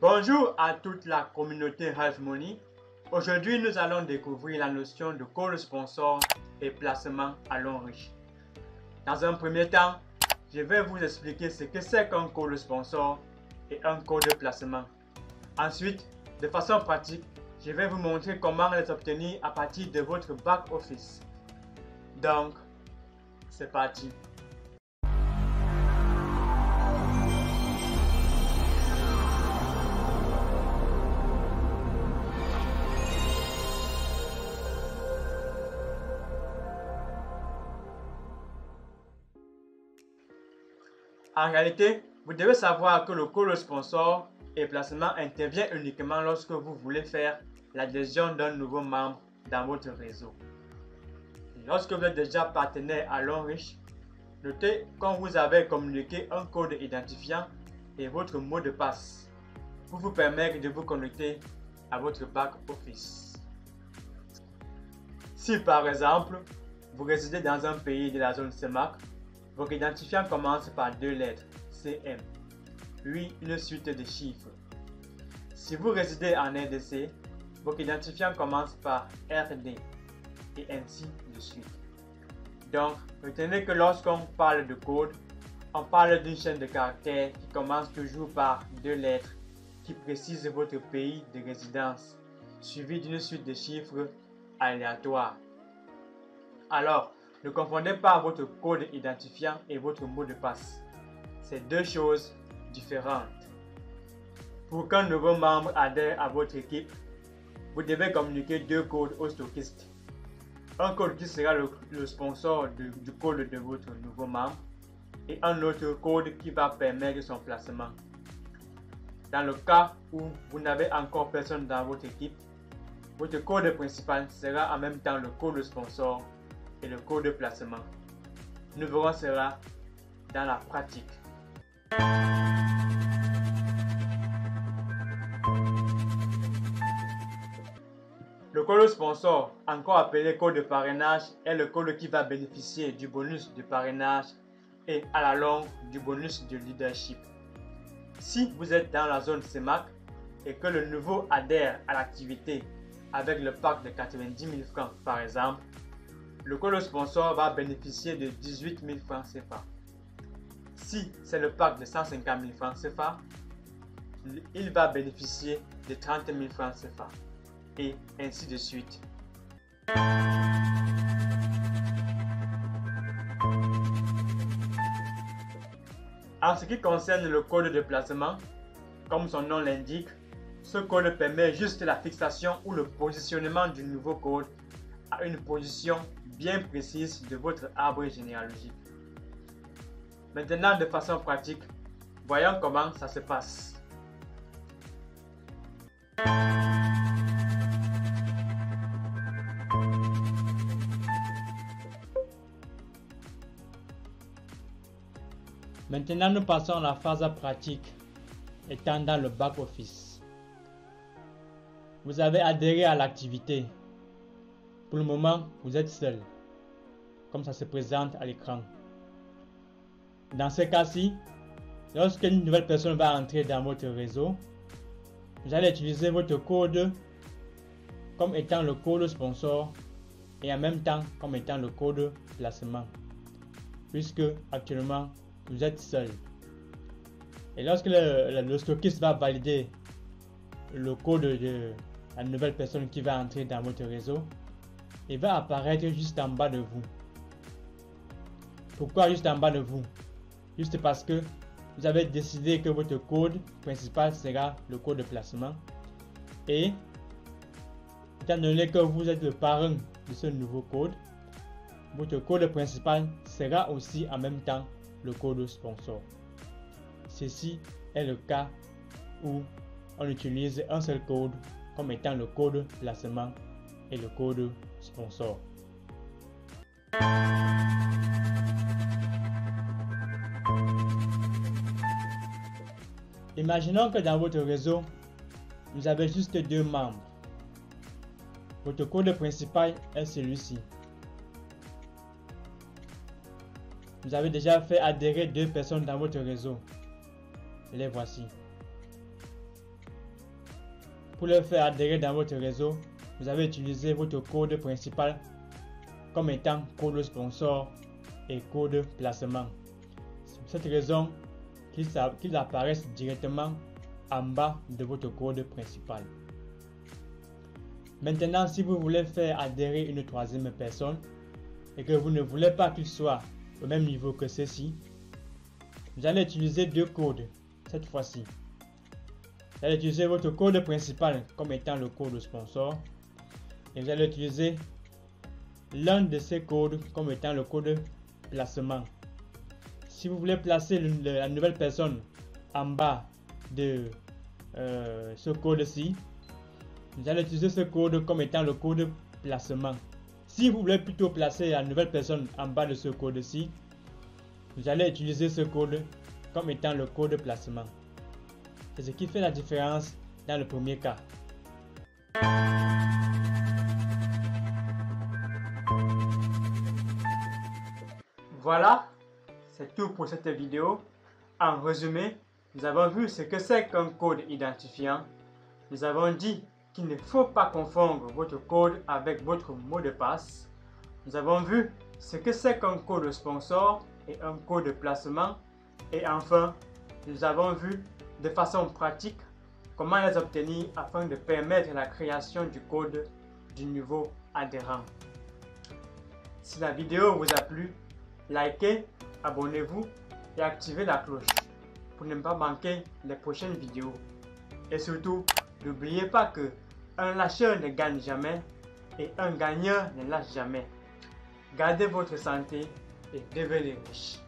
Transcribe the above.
Bonjour à toute la communauté Halfmoney. Aujourd'hui, nous allons découvrir la notion de code sponsor et placement à long riche. Dans un premier temps, je vais vous expliquer ce que c'est qu'un code sponsor et un code de placement. Ensuite, de façon pratique, je vais vous montrer comment les obtenir à partir de votre back office. Donc, c'est parti. En réalité, vous devez savoir que le code sponsor et placement intervient uniquement lorsque vous voulez faire l'adhésion d'un nouveau membre dans votre réseau. Lorsque vous êtes déjà partenaire à long riche, notez quand vous avez communiqué un code identifiant et votre mot de passe pour vous permettre de vous connecter à votre back office. Si par exemple, vous résidez dans un pays de la zone CEMAC, votre identifiant commence par deux lettres, CM, puis une suite de chiffres. Si vous résidez en RDC, votre identifiant commence par RD et ainsi de suite. Donc, retenez que lorsqu'on parle de code, on parle d'une chaîne de caractères qui commence toujours par deux lettres qui précisent votre pays de résidence, suivi d'une suite de chiffres aléatoires. Alors, ne confondez pas votre code identifiant et votre mot de passe. C'est deux choses différentes. Pour qu'un nouveau membre adhère à votre équipe, vous devez communiquer deux codes au stockiste. Un code qui sera le sponsor du code de votre nouveau membre et un autre code qui va permettre son placement. Dans le cas où vous n'avez encore personne dans votre équipe, votre code principal sera en même temps le code sponsor et le code de placement. Nous verrons cela dans la pratique. Le code sponsor, encore appelé code de parrainage, est le code qui va bénéficier du bonus de parrainage et à la longue du bonus de leadership. Si vous êtes dans la zone CEMAC et que le nouveau adhère à l'activité avec le pack de 90 000 francs par exemple, le code sponsor va bénéficier de 18 000 francs CFA. Si c'est le pack de 150 000 francs CFA, il va bénéficier de 30 000 francs CFA. Et ainsi de suite. En ce qui concerne le code de placement, comme son nom l'indique, ce code permet juste la fixation ou le positionnement du nouveau code à une position bien précise de votre arbre généalogique. Maintenant, de façon pratique, voyons comment ça se passe. Maintenant, nous passons à la phase pratique, étant dans le back-office. Vous avez adhéré à l'activité. Pour le moment, vous êtes seul, comme ça se présente à l'écran. Dans ce cas-ci, lorsqu'une nouvelle personne va entrer dans votre réseau, vous allez utiliser votre code comme étant le code sponsor et en même temps comme étant le code placement, puisque actuellement, vous êtes seul. Et lorsque le stockiste va valider le code de la nouvelle personne qui va entrer dans votre réseau, il va apparaître juste en bas de vous. Pourquoi juste en bas de vous? Juste parce que vous avez décidé que votre code principal sera le code de placement. Et étant donné que vous êtes le parrain de ce nouveau code, votre code principal sera aussi en même temps le code sponsor. Ceci est le cas où on utilise un seul code comme étant le code placement et le code sponsor. Imaginons que dans votre réseau, vous avez juste deux membres. Votre code principal est celui-ci. Vous avez déjà fait adhérer deux personnes dans votre réseau. Les voici. Pour le faire adhérer dans votre réseau, vous avez utilisé votre code principal comme étant code sponsor et code placement. C'est pour cette raison qu'ils apparaissent directement en bas de votre code principal. Maintenant, si vous voulez faire adhérer une troisième personne et que vous ne voulez pas qu'il soit au même niveau que ceci, vous allez utiliser deux codes cette fois-ci. Vous allez utiliser votre code principal comme étant le code sponsor et vous allez utiliser l'un de ces codes comme étant le code placement. Si vous voulez placer la nouvelle personne en bas de ce code-ci, vous allez utiliser ce code comme étant le code placement. Si vous voulez plutôt placer la nouvelle personne en bas de ce code-ci, vous allez utiliser ce code comme étant le code placement. C'est ce qui fait la différence dans le premier cas. Voilà, c'est tout pour cette vidéo. En résumé, nous avons vu ce que c'est qu'un code identifiant. Nous avons dit qu'il ne faut pas confondre votre code avec votre mot de passe. Nous avons vu ce que c'est qu'un code sponsor et un code de placement. Et enfin, nous avons vu de façon pratique comment les obtenir afin de permettre la création du code du nouveau adhérent. Si la vidéo vous a plu, likez, abonnez-vous et activez la cloche pour ne pas manquer les prochaines vidéos. Et surtout, n'oubliez pas que un lâcheur ne gagne jamais et un gagneur ne lâche jamais. Gardez votre santé et devenez riche.